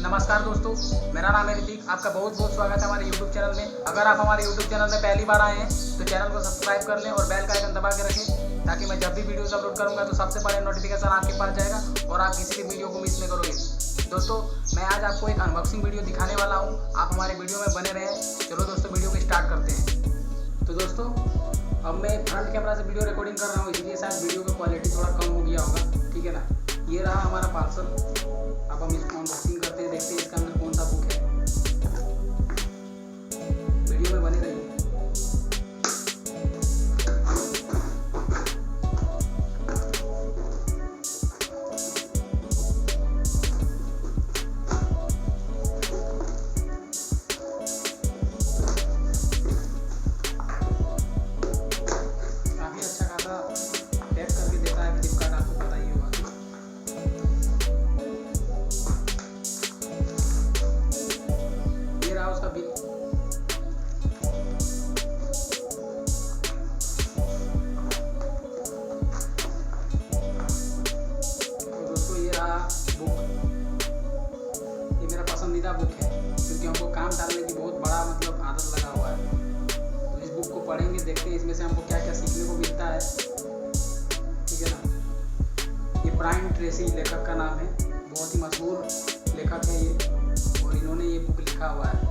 नमस्कार दोस्तों, मेरा नाम है रितिक। आपका बहुत बहुत स्वागत है हमारे YouTube चैनल में। अगर आप हमारे YouTube चैनल में पहली बार आए हैं तो चैनल को सब्सक्राइब कर लें और बेल का आइकन दबा के रखें, ताकि मैं जब भी वीडियोस अपलोड करूंगा तो सबसे पहले नोटिफिकेशन आपके पास जाएगा और आप किसी भी वीडियो को मिस नहीं करोगे। दोस्तों, मैं आज आपको एक अनबॉक्सिंग वीडियो दिखाने वाला हूँ। आप हमारे वीडियो में बने रहें। चलो दोस्तों, वीडियो को स्टार्ट करते हैं। तो दोस्तों, अब मैं फ्रंट कैमरा से वीडियो रिकॉर्डिंग कर रहा हूँ, इसलिए शायद वीडियो की क्वालिटी थोड़ा कम हो गया होगा। ठीक है ना। ये रहा हमारा पार्सल। अब हम इसको अनबॉक्सिंग करते हैं, देखते हैं इसके अंदर कौन सा बुक है। वीडियो में बने रहिए। काफ़ी अच्छा खासा पैक करके देता है फ्लिपकार्ट, आपको पता ही होगा। ये रहा उसका बिल। तो दोस्तों, ये रहा बुक। ये मेरा पसंदीदा बुक है, क्योंकि हमको काम डालने की बहुत बड़ा आदत लगा हुआ है। तो इस बुक को पढ़ेंगे, देखते हैं इसमें से हमको क्या क्या सीखने को मिलता है। ठीक है ना। ये ब्रायन ट्रेसी लेखक का नाम है, बहुत ही मशहूर लेखक है ये, और इन्होंने ये बुक लिखा हुआ है।